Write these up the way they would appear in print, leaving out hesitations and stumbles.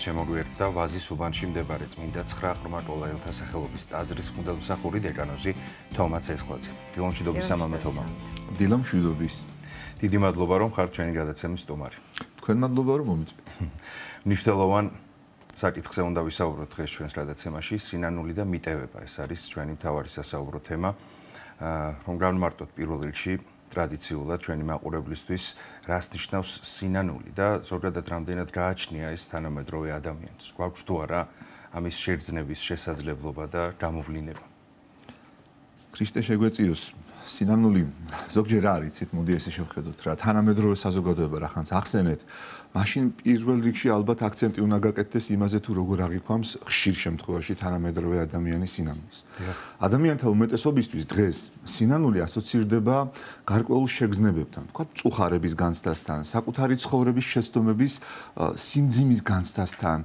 შემოგვიერთდა ვაზის უბანში მდებარე წმინდა 9 ყრმა კოლაელთა სახელობის ტაძრის მღვდელმსახური დეკანოზი თომა ცესხლაძე. დილო მშვიდობის მამა თომა. დილო მშვიდობის. დიდი მადლობა რომ ხართ ჩვენი გადაცემის სტუმარი. თქვენ მადლობა რომ მომიწვევთ. მნიშვნელოვან საკითხზე უნდა ვისაუბროთ დღეს ჩვენს გადაცემაში სინანული და მიტევება. ეს არის ჩვენი მთავარი სასაუბრო თემა. რომ განმარტოთ პირველ რიგში ტრადიციულად ჩვენი მაყურებლისთვის რას ნიშნავს სინანული და ზოგადად რამდენად გააჩნია ეს თანამედროვე ადამიანს. გვაქვს თუ არა ამის შეგრძნების შესაძლებლობა და გამოვლენა. ქრისტე შეგვეციოს სინანული ზოგჯერ არის, მოდი ესე შევხედოთ რა თანამედროვე საზოგადოება რახანს ახსენეთ. მაშინ პირველ რიგში ალბათ აქცენტი უნდა გაკეთდეს იმაზე თუ როგორ აღიქვამს ხშირ შემთხვევაში თანამედროვე ადამიანის სინანულს. ადამიანთა უმეტესობისთვის დღეს სინანული ასოცირდება გარკვეულ შეგრძნებებთან, თქვა წუხარების განცდასთან, საკუთარი ცხოვრების შეცდომების სიმძიმის განცდასთან,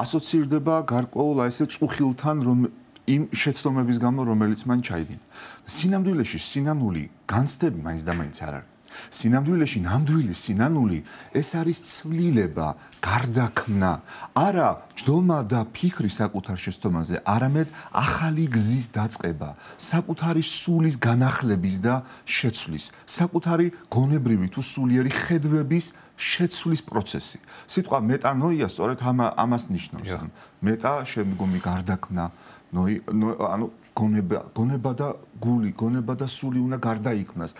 ასოცირდება გარკვეულ აი ესე წუხილთან, რომ იმ შეცდომების გამო რომელიც მან ჩაიდინა. სინამდვილეში სინანული განცდები მაინც და მაინც არ არის. სინამდვილეში ნამდვილი სინანული ეს არის ცვლილება, გარდაქმნა, არა ჯდომა და ფიქრი საკუთარ შეცდომაზე, არამედ ახალი გზის დაწყება, საკუთარი სულის განახლების და შეცვლის, საკუთარი გონებრივი თუ სულიერი ხედვების შეცვლის პროცესი. სიტყვა მეტანოია სწორედ ამას ნიშნავს. მეტა შემდგომი გარდაქმნა, ანუ გონება და გული, გონება და სული უნდა გარდაიქმნას.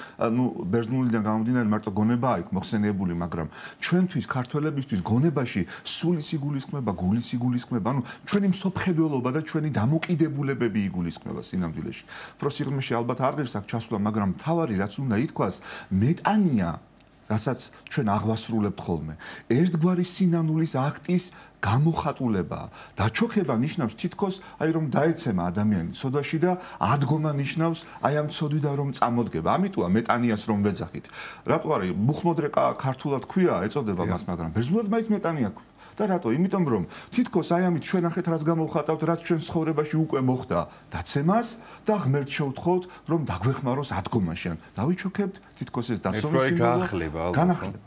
ბერძნულიდან გამომდინარე მარტო გონებაა იქ მოხსენიებული, მაგრამ ჩვენთვის ქართველებისთვის გონებაში სულიც იგულისხმება, გულიც იგულისხმება, ჩვენი მსოფლმხედველობა და ჩვენი დამოკიდებულებები იგულისხმება სინამდვილეში. უფრო სიღრმეში ალბათ არ ღირს აქ ჩასვლა, მაგრამ მთავარი რაც უნდა ითქვას, მეტანია, რასაც ჩვენ აღვასრულებთ ხოლმე. ერთგვარი სინანულის აქტის გამოხატულება. დაჩოქება ნიშნავს თითქოს აი რომ დაეცემა ადამიანი ცოდვაში და ადგომა ნიშნავს აი ამ ცოდვიდან რომ წამოდგება. ამიტოა მეტანიას რომ ვეძახით. რატო არის მუხლმოდრე ქართულად ქვია ეწოდება მას, მაგრამ ბერძნულად მაინც მეტანია ქვია. და რატო? იმიტომ რომ თითქოს აი ამით ჩვენ ახეთ რაც გამოვხატავთ, რაც ჩვენ ცხოვრებაში უკვე მოხდა, დაცემას და ღმერთს შევთხოვთ, რომ დაგვეხმაროს ადგომაში. ან დავიჩოქებთ თითქოს ეს დაცემის სიმბოლო. განახლება.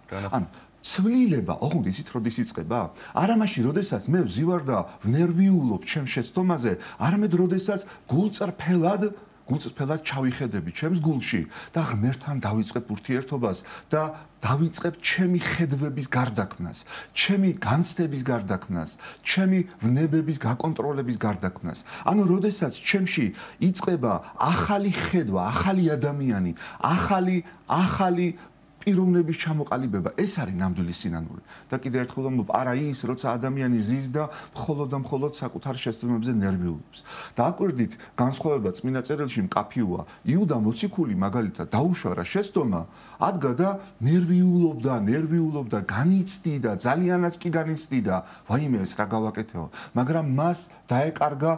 ცვლილება, ოღონდ იცით როდის იწყება? არა მაშინ, როდესაც მე ვზივარ და ვნერვიულობ ჩემ შეცდომაზე, არამედ როდესაც გულწრფელად ჩავიხედები ჩემს გულში და ღმერთთან დავიწყებ ურთიერთობას და დავიწყებ ჩემი ხედვების გარდაქმნას, ჩემი განცდების გარდაქმნას, ჩემი ვნებების გაკონტროლების გარდაქმნას. ანუ როდესაც ჩემში იწყება ახალი ხედვა, ახალი ადამიანი, ახალი პიროვნების ჩამოყალიბება, ეს არის ნამდვილი სინანული. და კიდევ ერთხელ ვამბობ, არა ის, როცა ადამიანი ზის და მხოლოდ საკუთარ შეცდომებზე ნერვიულობს. და აკვირდით, განსხვავება წმინდა წერილში მკაფიოა. იუდა მოციქული მაგალითად დაუშვა რა შეცდომა, ადგა და ნერვიულობდა, განიცდიდა, ძალიანაც კი განიცდიდა. ვაიმე ეს რა გავაკეთეო, მაგრამ მას დაეკარგა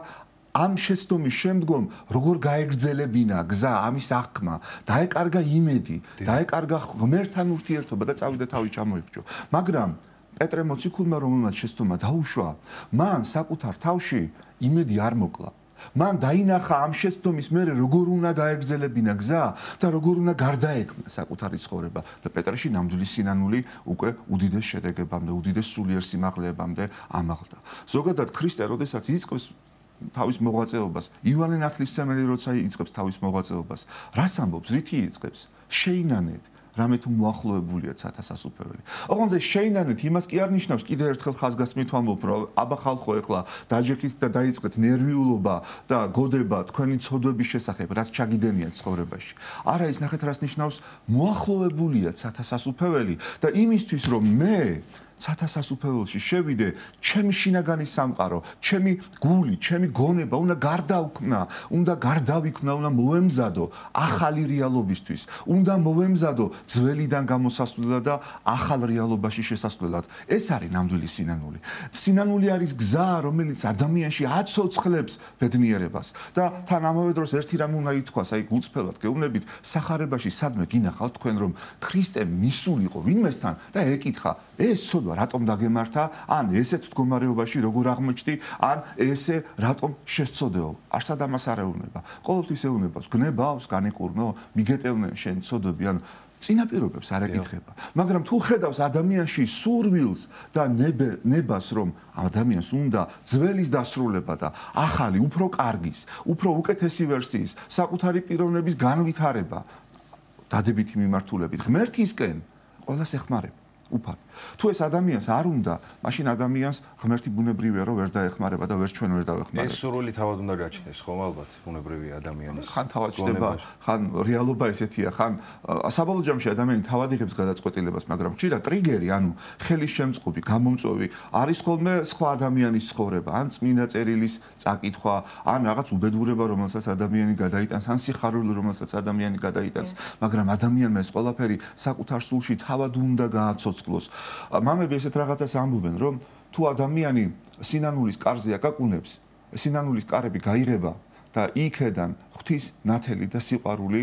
ამ შეცდომის შემდგომ როგორ გაეგრძელებინა გზა ამის აღქმა, დაეკარგა იმედი, დაეკარგა ღმერთთან ურთიერთობა და წავიდა თავი ჩამოიქჩო. მაგრამ პეტრე მოციქულმა რომელმაც შეცდომა დაუშვა, მან საკუთარ თავში იმედი არ მოკლა. მან დაინახა ამ შეცდომის მერე როგორ უნდა გაეგრძელებინა გზა და როგორ უნდა გარდაექმნა საკუთარი ცხოვრება. და პეტრეში ნამდვილი სინანული უკვე უდიდეს შედეგებამდე, უდიდეს სულიერ სიმაღლეებამდე ამაღლდა. ზოგადად ქრისტე როდესაც იწყებს თავის მოღვაწეობას, ივანე ნათლისმცემელი როცა იწყებს თავის მოღვაწეობას, რას ამბობს, რითი იწყებს? შეინანეთ, რამე თუ მოახლოებულია ცათასასუფეველი. ოღონდ ეს შეინანეთ იმას კი არ ნიშნავს, კიდევ ერთხელ ხაზგასმით ვამბობ, რომ აბა ხალხო ეხლა დაჯექით და დაიწყეთ ნერვიულობა და გოდება თქვენი ცოდვების შესახებ, რაც ჩაგიდენიათ ცხოვრებაში. არა, ის ნახეთ რას ნიშნავს, მოახლოებულია ცათასასუფეველი და იმისთვის რომ მე ცათასასუფეველში შევიდე, ჩემი შინაგანი სამყარო, ჩემი გული, ჩემი გონება უნდა გარდავიქმნა, უნდა მოვემზადო ახალი რეალობისთვის, უნდა მოვემზადო ძველიდან გამოსასვლელად და ახალ რეალობაში შესასვლელად. ეს არის ნამდვილი სინანული. სინანული არის გზა, რომელიც ადამიანში აცოცხლებს ბედნიერებას და თან ამავე დროს ერთი რამ უნდა ითქვას, აი გულწრფელად გეუბნებით, სახარებაში სადმე გინახავთ თქვენ რომ ქრისტე მისულიყო ვინმესთან და ეკითხა, ეს ცოდვა რატომ დაგემართა, ან ესეთ მდგომარეობაში როგორ აღმოჩნდი, ან ესე რატომ შესწოდეო. არსად ამას არ ეუბნება. ყოველთვის ეუბნებას, გნებავს, განეკურნო, მიგეტევნე შენ ცოდვები, ან წინაპირობებს არ ეკითხება. მაგრამ თუ ხედავს ადამიანში სურვილს და ნებას, რომ ადამიანს უნდა ძველის დასრულება და ახალი, უფრო კარგის, უფრო უკეთესი ვერსიის, საკუთარი პიროვნების განვითარება, დადებითი მიმართულებით ღმერთისკენ, ყველას ეხმარება. უფალ. თუ ეს ადამიანს არ უნდა, მაშინ ადამიანს ღმერთი ბუნებრივია, რომ ვერ დაეხმარება და ვერც ჩვენ ვერ დავეხმარება. ეს სურვილი თავად უნდა გაჩნდეს, ხომ ალბათ, ბუნებრივი ადამიანის. ხან თავად ჩდება, ხან რეალობა ესეთია, ხან საბოლოო ჯამში ადამიანი თავად იღებს გადაწყვეტილებას, მაგრამ ხშირად ტრიგერი, ანუ ხელის შემწყობი, გამომწვევი არის ხოლმე სხვა ადამიანის ცხოვრება, ან წმინდა წერილის წაკითხვა, ან რაღაც უბედურება, რომელსაც ადამიანი გადაიტანს, ან სიხარული, რომელსაც ადამიანი გადაიტანს, მაგრამ ადამიანმა ეს ყველაფერი საკუთარ სულში თავად უნდა გააცოცხლოს. მამები ესეთ რაღაცას ამბობენ, რომ თუ ადამიანი სინანულის კარზე აკაკუნებს, სინანულის კარები გაიღება და იქედან ღვთის ნათელი და სიყვარული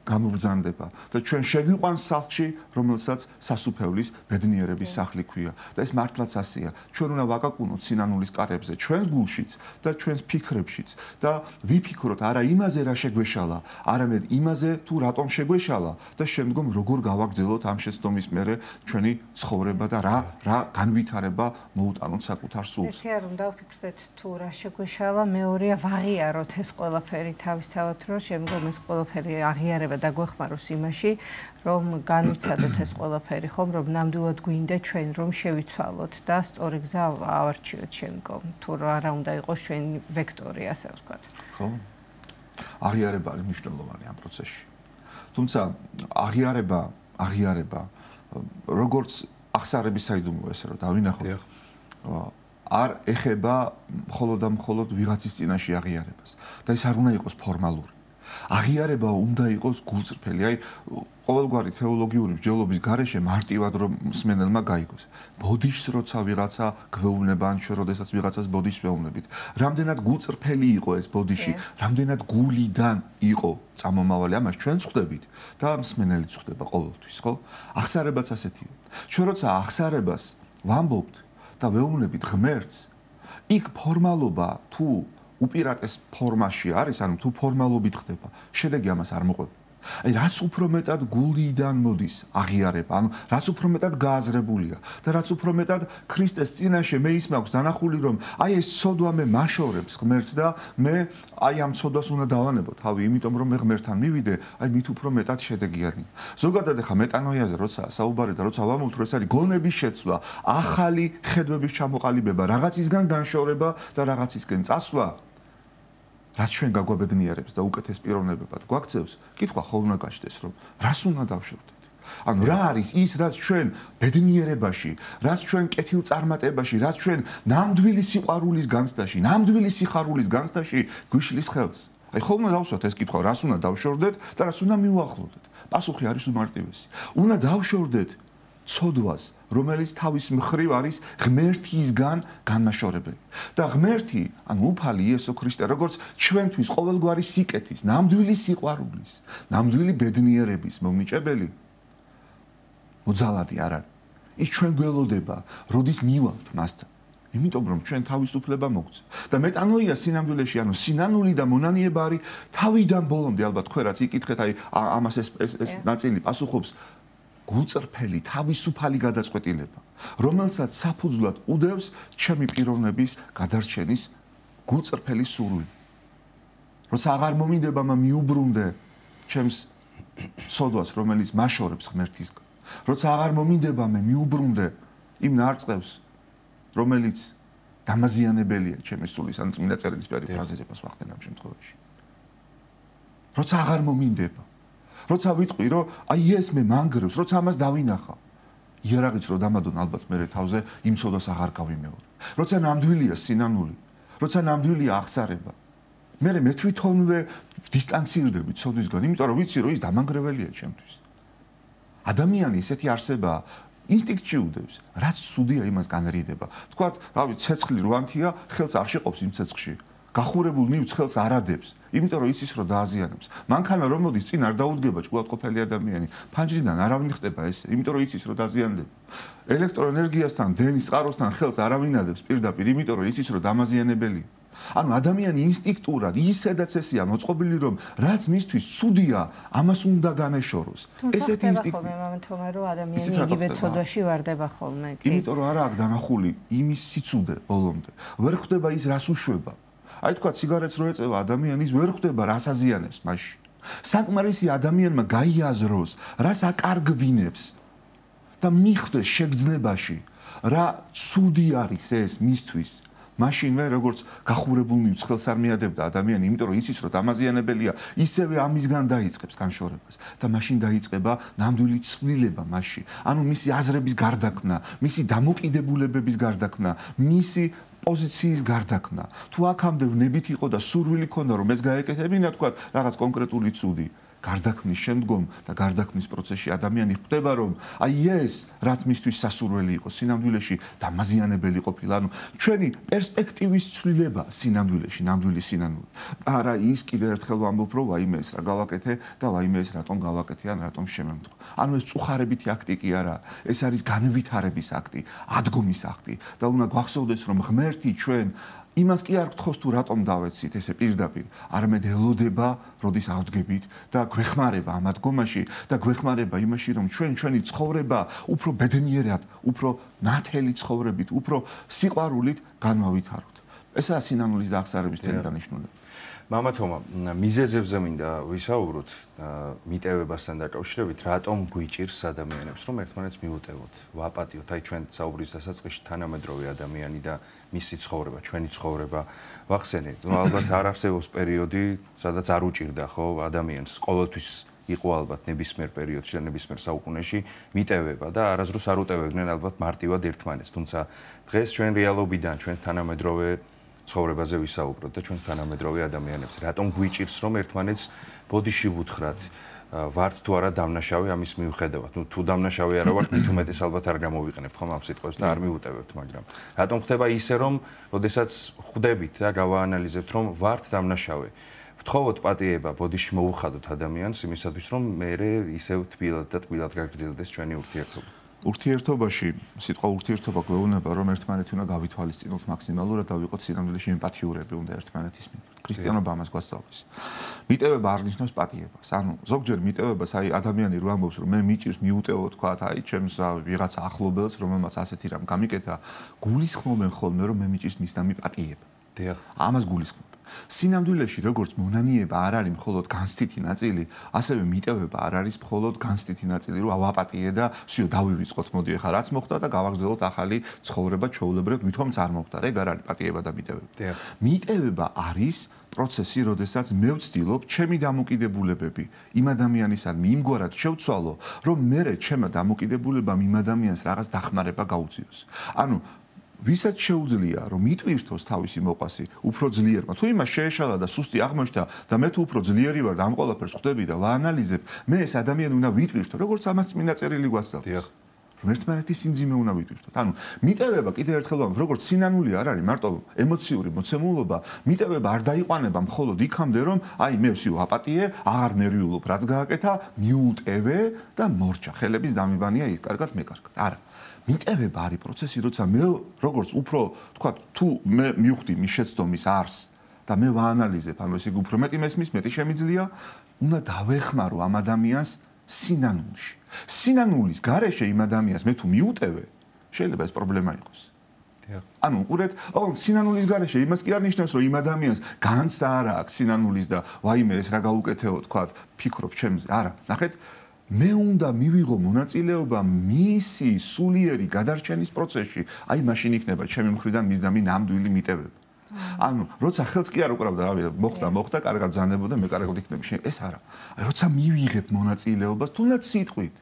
გამობრძანდება და ჩვენ შეგვიყვანს სახლში, რომელსაც სასუფევლის ბედნიერების სახლი ქვია და ეს მართლაც ასეა. ჩვენ უნდა ვაკაკუნოთ სინანულის კარებზე, ჩვენს გულშიც და ჩვენს ფიქრებშიც და ვიფიქროთ არა იმაზე, რა შეგვეშალა, არამედ იმაზე, თუ რატომ შეგვეშალა და შემდგომ როგორ გავაგრძელოთ ამ შეცდომის მერე ჩვენი ცხოვრება და რა განვითარება მოუტანოთ საკუთარ სულს. ესე არ უნდა ვფიქრდეთ თუ რა შეგვეშალა, მეორეა ვაღიაროთ ეს ყველაფერი თავისთავად, რომ შემდგომ ეს ყველაფერი აღიარება დაგვეხმაროს იმაში, რომ განვიცადოთ ეს ყველაფერი, ხომ, რომ ნამდვილად გვინდა ჩვენ რომ შევიცვალოთ და სწორი გზა ავარჩიოთ შემდგომ, თუ რა უნდა იყოს ჩვენი ვექტორი, ასე ვთქვათ. ხო? აღიარება არის მნიშვნელოვანი ამ პროცესში. თუმცა აღიარება როგორც აღსარების საიდუმლოა ესე რომ დავინახოთ. არ ეხება მხოლოდ და მხოლოდ ვიღაცის წინაშე აღიარებას და ეს არ უნდა იყოს ფორმალური. აღიარება უნდა იყოს გულწრფელი. აი, ყოველგვარი თეოლოგიური მსჯელობის გარეშე მარტივად რომ მსმენელმა გაიგოს. ბოდიშს როცა ვიღაცა გვეუბნება, ან ჩვენ როდესაც ვიღაცას ბოდიშს ვეუბნებით, რამდენად გულწრფელი იყო ეს ბოდიში, რამდენად გულიდან იყო წამომავალი, ამას ჩვენ ვხვდებით და მსმენელიც ვხვდება ყოველთვის, ხო? აღსარებაც ასეთია. ჩვენ როცა აღსარებას ვამბობთ და ვეუბნებით ღმერთს, იქ ფორმალობა თუ უპირატეს ფორმაში არის, ანუ თუ ფორმალობით ხდება, შედეგი ამას არ მოყვება. აი, რაც უფრო მეტად გულიდან მოდის აღიარება, ანუ რაც უფრო მეტად გააზრებულია და რაც უფრო მეტად ქრისტეს წინაშე მე ის მაქვს დანახული, რომ აი ეს ცოდვა მე მაშორებს ღმერთს და მე აი ამ ცოდვას უნდა დავანებო თავი, იმიტომ რომ მე ღმერთთან მივიდე, აი მით უფრო მეტად შედეგიანია. ზოგადად ახლა მეტანოიაზე როცა საუბარი და როცა ვამბობთ, რომ ეს არის გონების შეცვლა, ახალი ხედვების ჩამოყალიბება, რაღაცისგან განშორება და რაღაცისკენ წასვლა, რაც ჩვენ გაგვაბედნიერებს და უკეთეს პიროვნებებად გვაქცევს, კითხვა ხო უნდა გაჩნდეს, რომ რას უნდა დავშორდეთ? ანუ რა არის ის, რაც ჩვენ ბედნიერებაში, რაც ჩვენ კეთილწარმატებაში, რაც ჩვენ ნამდვილი სიყვარულის განცდაში, ნამდვილი სიხარულის განცდაში გვიშლის ხელს? აი ხო უნდა დავსვათ ეს კითხვა, რას უნდა დავშორდეთ და რას უნდა მივუახლოვდეთ? პასუხი არის უმარტივესი. უნდა დავშორდეთ ცოდვას, რომელიც თავის მხრივ არის ღმერთისგან განმაშორებელი. და ღმერთი, ანუ უფალი იესო ქრისტე, როგორც ჩვენთვის ყოველგვარი სიკეთის, ნამდვილი სიყვარულის, ნამდვილი ბედნიერების მომნიჭებელი, მოძალადი არ არის. ის ჩვენ გველოდება, როდის მივალთ მასთან. იმიტომ რომ ჩვენ თავისუფლება მოგწევთ. და მეტანოია სინამდვილეში, ანუ სინანული და მონანიება არის თავიდან ბოლომდე, ალბათ თქვენ რაც იკითხეთ, აი ამას ეს ნაწილი პასუხობს გულწრფელი, თავისუფალი გადაწყვეტილება, რომელსაც საფუძვლად უდევს ჩემი პიროვნების გადარჩენის გულწრფელი სურვილი. როცა აღარ მომინდება მიუბრუნდე ჩემს სოდვას, რომელიც მაშორებს ღმერთისგან. როცა აღარ მომინდება მიუბრუნდე იმ ნარწყევს, რომელიც დამაზიანებელია ჩემი სულის, ან წმინდა წერილის პერიფრაზირებას ვახდენ ამ შემთხვევაში. როცა აღარ მომინდება როცა ვიტყვი, რომ აი ეს მე მანგრევს, როცა ამას დავინახავ. იარაღიც რო დამადონ ალბათ მე თავზე იმ ცოდვას აღარ გავიმეორე. როცა ნამდვილია სინანული, როცა ნამდვილია აღსარება. მე თვითონვე დისტანცირდები ცოდვისგან, იმიტომ რომ ვიცი, რომ ის დამანგრეველია ჩემთვის. ადამიანი ესეთი არსებაა, ინსტინქტში უდევს, რაც სუდია იმას განრიდება. თქვათ, რავი, ცეცხლი რვანთია, ხელს არ შეყობს იმ ცეცხლში. გახურებულ ნივთს ხელს არ ადებს, იმიტომ რომ იცის რომ დააზიანებს. მანქანა რომ მოდის წინ არ დაუდგება ჭკუატყოფელი ადამიანი. ფანჯრიდან არავინ ხდება ესე, იმიტომ რომ იცის რომ დაზიანდება. ელექტროენერგიასთან, დენის წყაროსთან ხელს არავინ ადებს პირდაპირ, იმიტომ რომ იცის რომ დამაზიანებელია. ანუ ადამიანი ინსტინქტურად ისედაც ესეა მოწყობილი, რომ რაც მისთვის ცუდია, ამას უნდა განეშოროს. ესეთი ინსტინქტი მომთხოვნა, რომ ადამიანი იგივე ცოდვაში ვარდება ხოლმე. იმიტომ რომ არა აქვს დანახული იმის სიცუდე ბოლომდე. ვერ ხვდება ის რას უშვება. აი თქვა სიგარეტს რო ეწევა ადამიანის ვერ ხვდება რას აზიანებს მასში. საკმარისი ადამიანმა გაიაზროს, რას აკარგვინებს და მიხვდეს შეგრძნებაში, რა ცუდი არის ეს მისთვის. მაშინვე როგორც გახურებულნი ცხელს არ მიადებდა ადამიანი, იმიტომ რომ იცის რომ დამაზიანებელია, ისევე ამისგან დაიწყებს განშორებას და მაშინ დაიწყება ნამდვილი ცვლილება მასში. ანუ მისი აზრების გარდაქმნა, მისი დამოკიდებულებების გარდაქმნა, მისი პოზიციის გარდაქმნა. თუ აქამდე ვნებით იყო და სურვილი ქონდა რომ ეს გაეკეთებინა, თქვა რაღაც კონკრეტული ცუდი. გარდაქმნის შემდგომ და გარდაქმნის პროცესში ადამიანი ხვდება რომ აი ეს რაც მისთვის სასურველი იყო სინამდვილეში დამაზიანებელი ყოფილა. ანუ ჩვენი პერსპექტივის ცვლილება სინამდვილეში, ნამდვილი სინამდვილე. არა ის კიდევ ერთხელ ვამბობ რომ ვაიმე ეს რა გავაკეთე და ვაიმე ეს რატომ გავაკეთე ან რატომ შემემთხო. ანუ ეს წუხარებითი აქტი კი არა, ეს არის განვითარების აქტი, ადგომის აქტი და უნდა გვახსოვდეს რომ ღმერთი ჩვენ იმას კი არ გთხოვს თუ რატომ დავეცით ესე პირდაპირ, არამედ ელოდება, როდის ავდგებით და გვეხმარება ამ ადგომაში და გვეხმარება იმაში, რომ ჩვენი ცხოვრება უფრო ბედნიერად, უფრო ნათელი ცხოვრებით, უფრო სიყვარულით განვავითაროთ. ესაა სინანულის დაახსარების თემი დანიშნულება. მამა თომა, მიზეზებზე მინდა ვისაუბროთ მიტევებასთან დაკავშირებით, რატომ გვიჭირს ადამიანებს, რომ ერთმანეთს მიუტევოთ, ვაპატიოთ, აი ჩვენ საუბრის დასაწყისში თანამედროვე ადამიანი და მისი ცხოვრება, ჩვენი ცხოვრება ვახსენეთ. ალბათ არ არსებობს პერიოდი, სადაც არ უჭირდა ხო ადამიანს, ყოველთვის იყო ალბათ ნებისმიერ პერიოდში და ნებისმიერ საუკუნეში მიტევება და არასდროს არ უტევებდნენ ალბათ მარტივად ერთმანეთს, თუმცა დღეს ჩვენ რეალობიდან, ჩვენს თანამედროვე ცხოვრებაზე ვისაუბროთ და ჩვენს თანამედროვე ადამიანებს. რატომ გვიჭირს რომ ერთმანეთს ბოდიში ვუთხრათ, ვართ თუ არა დამნაშავე ამის მიუხედავად. ნუ თუ დამნაშავე არა ვართ, მით უმეტეს ალბათ არ გამოვიყენებთ ხომ ამ სიტყვებს და არ მიუტევებთ, მაგრამ რატომ ხდება ისე რომ, როდესაც ხვდებით და გავაანალიზებთ რომ ვართ დამნაშავე, ვთხოვოთ პატიება ბოდიში მოუხადოთ ადამიანს იმისათვის რომ მე ისევ თბილად და თბილად გაგრძელდეს ჩვენი ურთიერთობა. ურთიერთობაში, სიტყვა ურთიერთობა გვეუბნება, რომ ერთმანეთი უნდა გავითვალისწინოთ მაქსიმალურად და ვიყოთ სინამდვილეში ემპათიურები უნდა ერთმანეთის მიმართ. ქრისტიანობა ამას გვასწავლის. მიტევება არ ნიშნავს პატიებას. ანუ ზოგჯერ მიტევებას აი ადამიანი რო ამბობს, რომ მე მიჭირს მიუტევო თქვა, აი ჩემს ვიღაცა ახლობელს, რომელმაც ასეთი რამ გამიკეთა, გულისხმობენ ხოლმე, რომ მე მიჭირს მისდამი პატიება. დიახ. ამას გულისხმობ. სინამდვილეში როგორც მონანიება არ არის მხოლოდ განსთითი ნაწილი, ასევე მიტევება არ არის მხოლოდ განსთითი ნაწილი, რომ ავაპატიე და всё დავივიწყოთ, მოდი ახლა რაც მოხდა და გავაგრძელოთ ახალი ცხოვრება ჩვეულებრივ, ვითომ არ მოხდა, ეგ არ არის პატიება და მიტევება. მიტევება არის პროცესი, როდესაც მე ვცდილობ ჩემი დამოკიდებულებები იმ ადამიანისადმი იმგვარად შევცვალო, რომ მე ჩემმა დამოკიდებულებამ იმ ადამიანს რაღაც დახმარება გაუწიოს. ანუ ვისაც შეუძლია რომ იტვირთოს თავისი მოყვასი უფრო ძლიერმა თუ იმას შეეშალა და სუსტი აღმოჩნდა და მე თუ უფრო ძლიერი ვარ და ამ ყველაფერს ხვდები და ვაანალიზებ მე ეს ადამიანი უნდა ვიტვირთო როგორც ამას წმინდა წერილი გვასწავლის რომ ერთმანეთის სიმძიმე უნდა ვიტვირთოთ ანუ მიტევება კიდევ ერთხელ ვამბობ როგორც სინანული არ არის მარტო ემოციური მოცემულობა მიტევება არ დაიყვანება მხოლოდ იქამდე რომ აი მე ვსიო აპატიე აღარ ნერვიულობ რაც გააკეთა მიუტევე და მორჩა ხელების დამიბანია ის კარგად მე კარგად არა მიტევება არის პროცესი, როცა მე როგორც უფრო თქვა თუ მე მივხვდი მის შეცდომის არსს და მე ვაანალიზებ, ანუ ესე იგი უფრო მეტი მესმის, მეტი შემიძლია, უნდა დავეხმარო ამ ადამიანს სინანულში. სინანულის გარეშე იმ ადამიანს მე თუ მიუტევე, შეიძლება ეს პრობლემა იყოს. ანუ უყურეთ, სინანულის გარეშე იმას კი არ ნიშნავს, რომ იმ ადამიანს განცდა არ აქვს სინანულის და ვაიმე ეს რა გაუკეთეო, თქვა, ფიქრობ ჩემზე. არა, ნახეთ მე უნდა მივიღო მონაწილეობა მისი სულიერი გადარჩენის პროცესში. აი მაშინ იქნება ჩემი მხრიდან მისდამი ნამდვილი მიტევება. ანუ როცა ხელს კი არ უკრავდა, რავი, მოხდა, კარგად ბრძანებოდა, მე კარგად იქნები შენ. ეს არა. აი როცა მივიღებ მონაწილეობას, თუნდაც სიტყვით,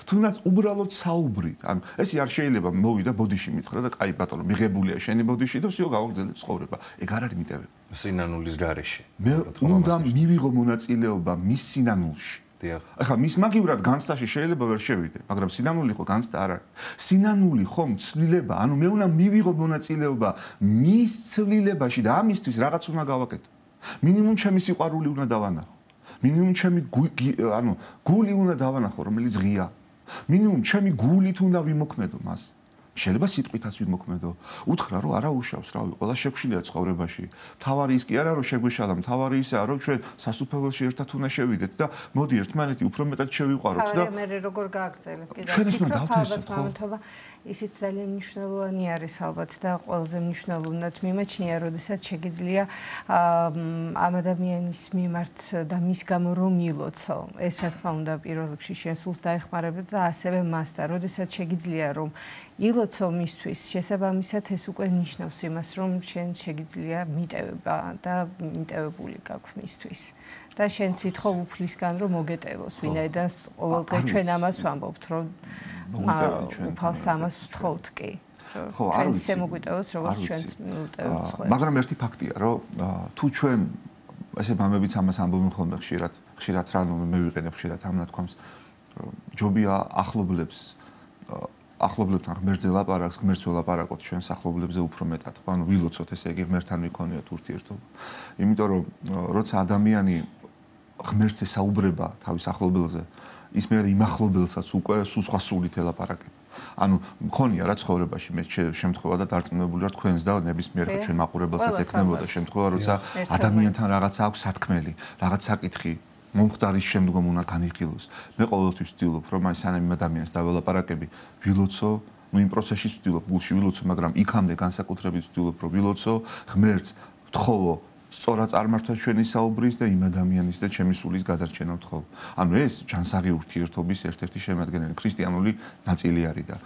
თუნდაც უბრალოდ საუბრით. ანუ ეს არ შეიძლება მოვიდა ბოდიში მითხრა და კაი ბატონო, მიღებულია შენი ბოდიში და всё გავაგრძელე ცხოვრება. ეგ არ არის მიტევება. სინანულის გარეშე. მე უნდა მივიღო მონაწილეობა მის სინანულში. ახლა მის მაგივრად განცდაში შეიძლება ვერ შევიდე, მაგრამ სინანული ხო განცდა არ არის. სინანული ხომ ცვლილება, ანუ მე უნდა მივიღო მონაწილეობა მის ცვლილებაში და ამისთვის რაღაც უნდა გავაკეთო. მინიმუმ ჩემი სიყვარული უნდა დავანახო. მინიმუმ ჩემი გული უნდა დავანახო, რომელიც ღია. მინიმუმ ჩემი გულით უნდა ვიმოქმედო მას. შეიძლება სიტყვითაც ვიმოქმედო. უთხრა რომ არა უშავს, რავი, ყველა შეგვშილია ცხოვრებაში. თავარი ის კი არა რომ შეგვეშალა, თავარი ისაა რომ ჩვენ სასუფეველში ერთად უნდა შევიდეთ და მოდი ერთმანეთი უფრო მეტად შევიყვაროთ და მე როგორ გააგრძელებ კიდევ. ჩვენ ის უნდა დავთესოთ, ხო? ისიც ძალიან მნიშვნელოვანი არის ალბათ და ყველაზე მნიშვნელოვნად მიმაჩნია, როდესაც შეგიძლია ამ ადამიანის მიმართ და მის გამო რომ მილოცო. ეს რა თქმა უნდა პირველ რიგში შენ სულს დაეხმარებოდ და ასევე მას და როდესაც შეგიძლია რომ ილოცო მისთვის, შესაბამისად ეს უკვე ნიშნავს იმას, რომ შენ შეგიძლია მიტევება და მიტევებული გაქვს მისთვის. და შენ ცითხო უფლისგან რომ მოგეტევოს, ვინაიდან ყოველდღე ჩვენ ამას ვამბობთ, რომ უფალს ამას ვთხოვთ კი. ხო, არ ვიცი. ჩვენ მოგვიტევოს, როგორც ჩვენც მივუტევთ ხოლმე. მაგრამ ერთი ფაქტია, რომ თუ ჩვენ ესე მამებიც ამას ამბობენ ხოლმე ხშირად რა მე ვიყენებ ხშირად ამ ნათქვამს, ჯობია ახლობლებთან ღმერთზე ლაპარაკს, ღმერთს ველაპარაკოთ ჩვენს ახლობლებზე უფრო მეტად. ხო, ანუ ვილოცოთ, ესე იგი ღმერთთან ვიქონიოთ ურთიერთობა. იმიტომ რომ როცა ადამიანი ღმერთზე საუბრება თავის ახლობელზე, ის მე იმ ახლობელსაც უკვე სხვა სულით ელაპარაკება. ანუ მქონია რა ცხოვრებაში მე შემთხვევა და დარწმუნებული ვარ თქვენს და ნებისმიერ ჩვენ მაყურებელსაც ექნებოდა შემთხვევა, როცა ადამიანთან რაღაცა აქვს სათქმელი, რაღაც საკითხი მომხდარის შემდგომ უნდა განიხილოს. მე ყოველთვის ვცდილობ, რომ აი სანამ იმ ადამიანს დაველაპარაკები, ვილოცო, ნუ იმ პროცესში ვცდილობ, გულში ვილოცო, მაგრამ იქამდე განსაკუთრებით ვცდილობ, რომ ვილოცო, ღმერთს ვთხოვო სწორა წარმართვა ჩვენი საუბრის და იმ ადამიანის და ჩემი სულის გადარჩენა ვთხოვ. ანუ ეს ჯანსაღი ურთიერთობის ერთ-ერთი შემადგენელი, ქრისტიანული ნაწილი არის და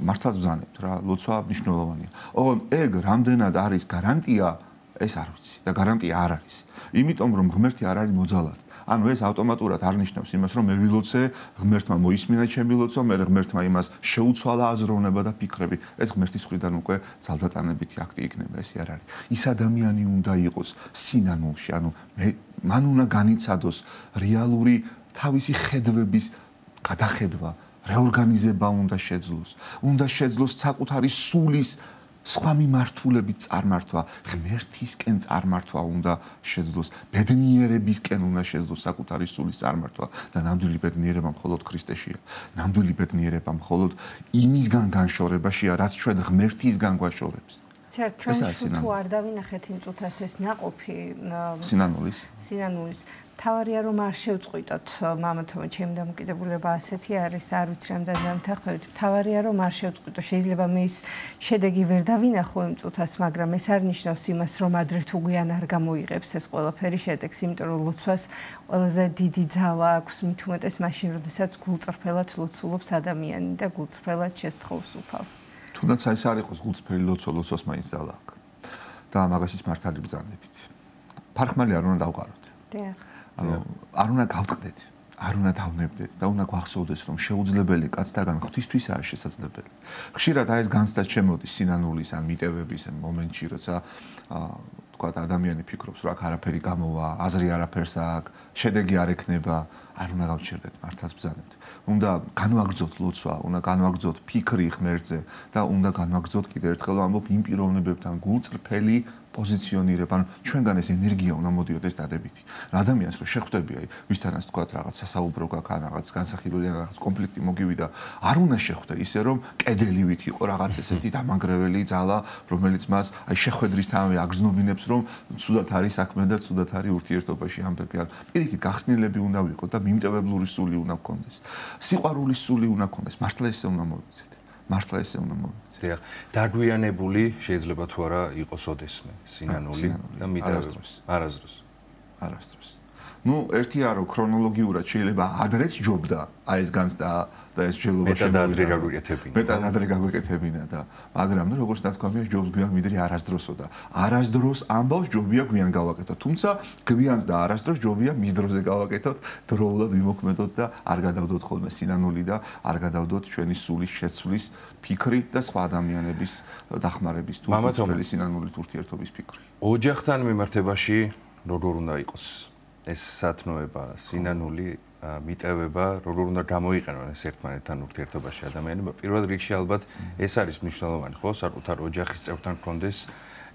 მართლაც ვზანებთ რა, ლოცვა მნიშვნელოვანია. ოღონ ეგ რამდენად არის გარანტია, ეს არ ვიცი და გარანტია არ არის. იმიტომ რომ ღმერთი არ არის მოძალად. ანუ ეს ავტომატურად არ ნიშნავს იმას, რომ მე ვილოცე, ღმერთმა მოისმინა ჩემი ლოცვა, მე ღმერთმა იმას შეუცვალა აზროვნება და ფიქრები. ეს ღმერთის მხრიდან უკვე ძალდატანებითი აქტი იქნება, ესე არ არის. ის ადამიანი უნდა იყოს სინანულში, ანუ მან უნდა განიცადოს რეალური თავისი ხედვების გადახედვა, რეორგანიზება უნდა შეძლოს. უნდა შეძლოს საკუთარი სულის სხვა მიმართულებით წარმართვა, ღმერთისკენ წარმართვა უნდა შეძლოს, ბედნიერებისკენ უნდა შეძლოს საკუთარი სულის წარმართვა და ნამდვილი ბედნიერება მხოლოდ ქრისტეშია. ნამდვილი ბედნიერება მხოლოდ იმისგან განშორებაშია, რაც ჩვენ ღმერთისგან გვაშორებს. ჩვენ თუ არ დავინახეთ იმ წუთას ეს ნაყოფი სინანულის თავარია რომ არ შევწყვიტოთ მამათომა ჩემი დამოკიდებულება ასეთი არის და არ ვიცი რამდენი დამთახმებით თავარია რომ არ შევწყვიტო შეიძლება მე ის შედეგი ვერ დავინახო იმ წუთას მაგრამ ეს არ ნიშნავს იმას რომ ადრე თუ გვიან არ გამოიღებს ეს ყველაფერი შედეგს იმიტომ რომ ლოცვას ყველაზე დიდი ძალა აქვს მით უმეტეს მაშინ როდესაც გულწრფელად ლოცულობს ადამიანი და გულწრფელად შესთხოვს უფალს თუნდაც ეს არ იყოს გულწრფელი ლოცვას მაინც ძალა აქვს და მაგაშიც მართალი ბრძანდებით ფარხმალი არ უნდა დავყაროთ დიახ ანუ არ უნდა გავტყდეთ, არ უნდა დავნებდეთ და უნდა გვახსოვდეს რომ შეუძლებელი კაცთაგან ღვთისთვისაა შესაძლებელი. ხშირად აი ეს განცდა შემოდის სინანულის ან მიტევების მომენტში, როცა თქვათ ადამიანი ფიქრობს, რომ აქ არაფერი გამოვა, აზრი არაფერს აქვს, შედეგი არ ექნება, არ უნდა გავჩერდეთ, მართლაც ბრძანებთ. უნდა განვაგრძოთ ლოცვა, უნდა განვაგრძოთ ფიქრი ღმერთზე და უნდა განვაგრძოთ კიდევ ერთხელ ვამბობ იმ პიროვნებებთან გულწრფელი პოზიციონირება, ანუ ჩვენგან ეს ენერგია უნდა მოდიოდეს დადებითი. ადამიანს რო შეხვდები, აი, ვისთანაც თქვათ რაღაც სასაუბრო გაქვს, რაღაც განსახილველი რაღაც კონფლიქტი მოგივიდა, არ უნდა შეხვდე ისე რომ კედელივით იყო რაღაც ესეთი დამანგრეველი ძალა, რომელიც მას აი შეხვედრისთანავე აგზნობინებს, რომ ცუდად არის საქმე და ცუდად არის ურთიერთობაში ამბები. ან პირიქით გახსნილები უნდა ვიყოთ და მიმტევებლური სული უნდა გქონდეს. სიყვარულის სული უნდა გქონდეს. მართლა ესე უნდა მოვიქცეთ. მართლა ესე უნდა მოვიქცეთ. დიახ, დაგვიანებული შეიძლება თუ არა იყოს ოდესმე სინანული და მიტევება არასდროს. ნუ ერთია რომ ქრონოლოგიურად შეიძლება ადრეც ჯობდა აი ეს განცდა და ეს შეიძლება მეტად ადრე გაგვეკეთებინა და მაგრამ ნუ როგორც ნათქვამია ჯობს გვიან მიდრე არასდროსო და არასდროს ამბავს ჯობია გვიან გავაკეთოთ თუმცა გვიანს და არასდროს ჯობია მის დროზე გავაკეთოთ დროულად ვიმოქმედოთ და არ გადავდოთ ხოლმე სინანული და არ გადავდოთ ჩვენი სულის შეცვლის ფიქრი და სხვა ადამიანების დახმარების თუ სინანულით ურთიერთობის ფიქრი ოჯახთან მიმართებაში როგორ უნდა იყოს ეს სათნოება, სინანული, მიტევება, როგორ უნდა გამოიყენონ ეს ერთმანეთთან ურთიერთობაში ადამიანებმა. პირველ რიგში ალბათ ეს არის მნიშვნელოვანი, ხო, საკუთარ ოჯახის წევრთან გქონდეს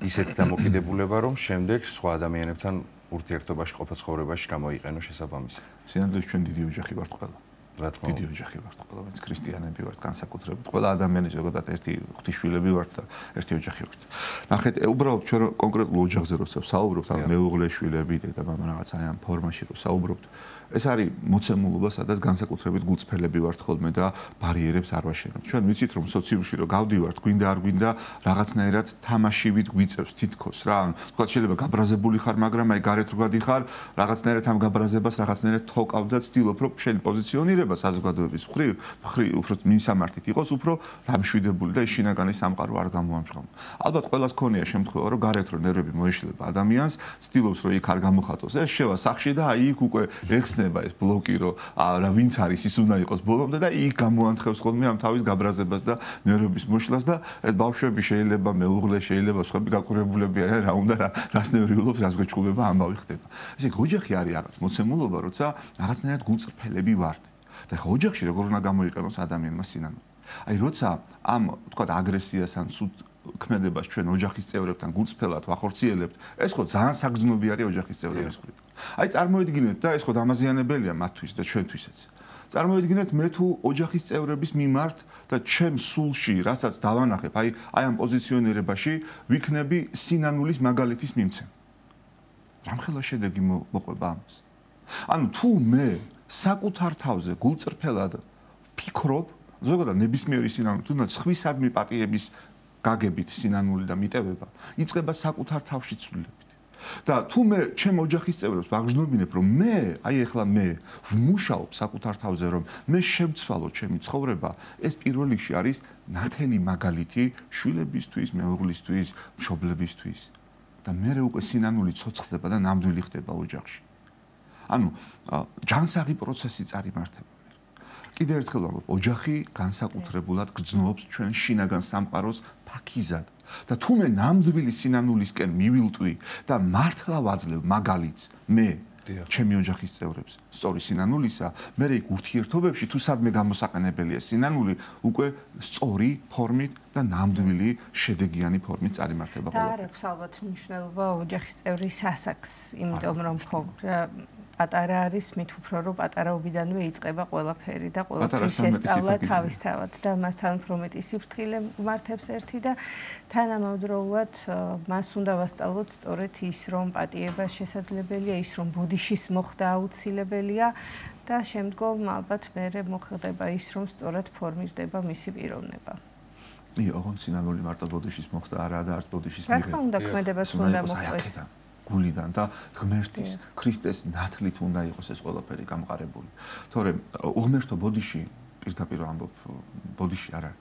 ისეთი დამოკიდებულება, რომ შემდეგ სხვა ადამიანებთან ურთიერთობაში ყოფა ცხოვრებაში გამოიყენო შესაბამისად. სინანულის ჩვენ დიდი ოჯახი ვართ ყველა. რა თქმა დიდი ოჯახი ვართ, ყველაფერს ქრისტიანები ვართ, განსაკუთრებით ყველა ადამიანი ზოგადად ერთი ღვთისშვილები ვართ და ერთი ოჯახი ვართ. ნახეთ, უბრალოდ ჩვენ კონკრეტულ ოჯახზე როცა საუბრობთ, ან მეუღლე შვილები, დედა მამა რაღაც აი ამ ფორმაში რო საუბრობთ, ეს არის მოცემულობა, სადაც განსაკუთრებით გულწრფელები ვართ ხოლმე და ბარიერებს არ ვაშენებთ. ჩვენ ვიცით, რომ სოციუმში რო გავდივართ, გვინდა არ გვინდა, რაღაცნაირად თამაშივით გვიწევს თითქოს რა. თქვა შეიძლება გაბრაზებული ხარ, მაგრამ აი გარეთ რო გადიხარ, რაღაცნაირად ამ გაბრაზებას რაღაცნაირად თოკავ და ცდილობ, რომ შენი პოზიციონირება საზოგადოების მხრივ უფრო მიმსამართით იყოს, უფრო დამშვიდებული და შინაგანი სამყარო არ გამოამჟღავნო. ალბათ ყველას ქონია შემთხვევა, რომ გარეთ რო ნერვები მოეშლება ადამიანს, ცდილობს, რომ იქ არ გამოხატოს. ეს შევა სახში და აი იქ უკვე ეხსნება ეს ბლოკი, რომ რა ვინც არის, ის უნდა იყოს ბოლომდე და იქ გამოანთხევს ხოლმე ამ თავის გაბრაზებას და ნერვების მოშლას და ეს ბავშვები შეიძლება მეუღლე შეიძლება სხვები გაყურებულები არიან, რა უნდა რას ნერვიულობს, რას გვეჭუბება ამბავი ხდება. ესე იგი ოჯახი არის რაღაც მოცემულობა, როცა რაღაცნაირად გულწრფელები ვართ. და ხო ოჯახში როგორ უნდა გამოიყენოს ადამიანმა სინანული. აი როცა ამ თქვა აგრესიას ან სუდ ქმედებას ჩვენ ოჯახის წევრებთან გულწრფელად ვახორციელებთ, ეს ხო ძალიან საგრძნობი არის ოჯახის წევრების მხრიდან. აი წარმოიდგინეთ და ეს ხო დამაზიანებელია მათთვის და ჩვენთვისაც. წარმოიდგინეთ მე თუ ოჯახის წევრების მიმართ და ჩემ სულში, რასაც დავანახებ, აი ამ პოზიციონირებაში ვიქნები სინანულის მაგალითის მიმცემ. რამხელა შედეგი მოყვება ამას? ანუ თუ მე საკუთარ თავზე გულწრფელად ფიქრობ, ზოგადად ნებისმიერი სინანული, თუნდაც სხვისადმი პატიების გაგებით სინანული და მიტევება, იწყება საკუთარ თავში ცვლილებით. და თუ მე ჩემ ოჯახის წევრებს ვაგრძნობინებ, რომ მე, აი ახლა მე ვმუშაობ საკუთარ თავზე, რომ მე შევცვალო ჩემი ცხოვრება, ეს პირველ რიგში არის ნათელი მაგალითი შვილებისთვის, მეუღლისთვის, მშობლებისთვის. და მე უკვე სინანული ცოცხლდება და ნამდვილი ხდება ოჯახში. ანუ ჯანსაღი პროცესი წარიმართება. კიდევ ერთხელ ვამბობ, ოჯახი განსაკუთრებულად გრძნობს ჩვენ შინაგან სამყაროს ფაქიზად. და თუ მე ნამდვილი სინანულისკენ მივილტვი და მართლა ვაძლევ მაგალითს მე ჩემი ოჯახის წევრებს სწორი სინანულისა, მე იქ ურთიერთობებში თუ სადმე გამოსაყენებელია სინანული, უკვე სწორი ფორმით და ნამდვილი შედეგიანი ფორმით წარიმართება და არ აქვს ალბათ მნიშვნელობა ოჯახის წევრის ასაკს, იმიტომ რომ ხო პატარა არის, მით უფრო რომ პატარაობიდანვე იწყება ყველაფერი და ყველაფერი შესწავლა თავისთავად და მასთან უფრო მეტი სიფრთხილე მართებს ერთი და თანამედროვულად მას უნდა ვასწავლოთ სწორედ ის, რომ პატიება შესაძლებელია, ის რომ ბოდიშის მოხდა აუცილებელია და შემდგომ ალბათ მერე მოხდება ის, რომ სწორად ფორმირდება მისი პიროვნება. ოღონდ სინანული მარტო ბოდიშის მოხდა არაა და არც ბოდიშის მიღება. რა თქმა უნდა, ქმედებას უნდა მოხდეს. გულიდან და ღმერთის ქრისტეს ნათლით უნდა იყოს ეს ყველაფერი გამყარებული. თორემ უღმერთო ბოდიში პირდაპირ ამბობ, ბოდიში არ არის.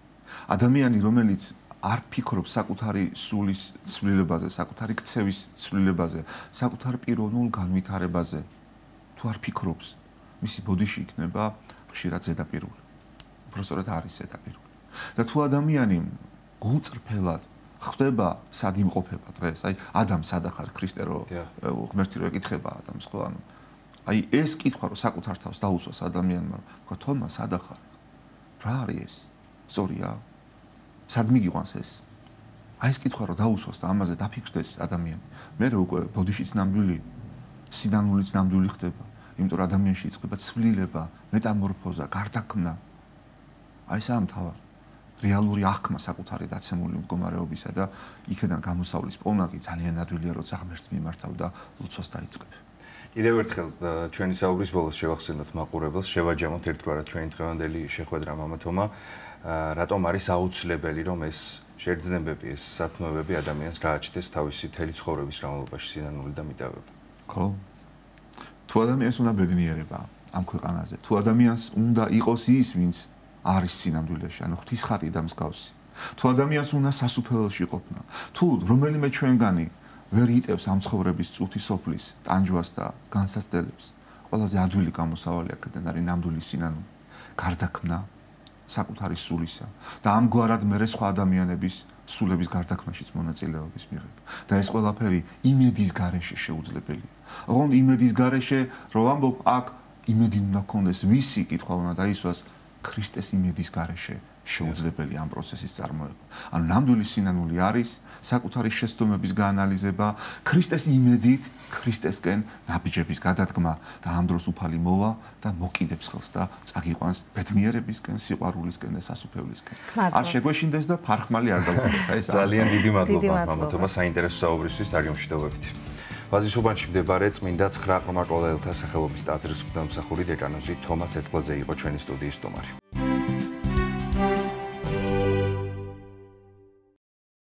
ადამიანი, რომელიც არ ფიქრობს საკუთარი სულის ცვლილებაზე, საკუთარი ქცევის ცვლილებაზე, საკუთარ პიროვნულ განვითარებაზე, თუ არ ფიქრობს, მისი ბოდიში იქნება ხშირად ზედაპირული. უბრალოდ არის ზედაპირული. და თუ ადამიანი გულწრფელად ხდება სად იმყოფება დღეს, აი ადამს სად ახარ ქრისტე რო ღმერთი რო ეკითხება ადამიანს ხო, ანუ აი ეს კითხვა რო საკუთარ თავს დაუსვას ადამიანმა, თქვა თომა სად ახარ? რა არის ეს? სწორია? სად მიგიყვანს ეს? აი ეს კითხვა რო დაუსვას და ამაზე დაფიქრდეს ადამიანი, მე უკვე ბოდიშიც ნამდვილი, სინანულიც ნამდვილი ხდება, იმიტომ რომ ადამიანში იწყება ცვლილება, მეტამორფოზა, გარდაქმნა. აი ეს ამთავარ რეალური აღქმა საკუთარი დაცემული მდგომარეობისა და იქიდან გამოსავლის პოვნაკი ძალიან ადვილია, როცა ღმერთს მიმართავ და ლოცვას დაიწყებ. კიდევ ერთხელ ჩვენი საუბრის ბოლოს შევახსენოთ მაყურებელს, შევაჯამოთ ერთგვარად ჩვენი დღევანდელი შეხვედრა მამათომა, რატომ არის აუცილებელი, რომ ეს შეგრძნებები, ეს სათნოებები ადამიანს გააჩნდეს თავისი მთელი ცხოვრების განმავლობაში სინანული და მიტევება. ხო. თუ ადამიანს უნდა ბედნიერება ამ ქვეყანაზე, თუ ადამიანს უნდა იყოს ის, ვინც არის სინამდვილეში, ანუ ღვთის ხატი და მსგავსი. თუ ადამიანს უნდა სასუფეველში ყოფნა, თუ რომელიმე ჩვენგანი ვერ იტევს ამ ცხოვრების წუთი სოფლის ტანჯვას და განსასწრებს, ყველაზე ადვილი გამოსავალი აქედან არის ნამდვილი სინანული, გარდაქმნა საკუთარი სულისა და ამგვარად მერე სხვა ადამიანების სულების გარდაქმნაშიც მონაწილეობის მიღება. და ეს ყველაფერი იმედის გარეშე შეუძლებელია. ოღონდ იმედის გარეშე, რომ ამბობ, აქ იმედი უნდა გქონდეს, ვისი კითხვა უნდა დაისვას ქრისტეს იმედის გარეშე შეუძლებელი ამ პროცესის წარმოება. ანუ ნამდვილი სინანული არის საკუთარი შეცდომების გაანალიზება, ქრისტეს იმედით, ქრისტესკენ ნაბიჯების გადადგმა და ამ დროს უფალი მოვა და მოკიდებს ხელს და წაგიყვანს ბედნიერებისკენ, სიყვარულისკენ და სასუფევლისკენ. არ შეგვეშინდეს და ფარხმალი არ დავუყოთ. ეს ძალიან დიდი მადლობა მამათომა საინტერესო საუბრისთვის დაგემშვიდობებით. ვაზის უბანში მდებარე წმინდა 9 ყრმა კოლელთა სახელობის ტაძრის მღვდელმსახური დეკანოზი თომას ეწყლაძე იყო ჩვენი სტუდიის სტუმარი.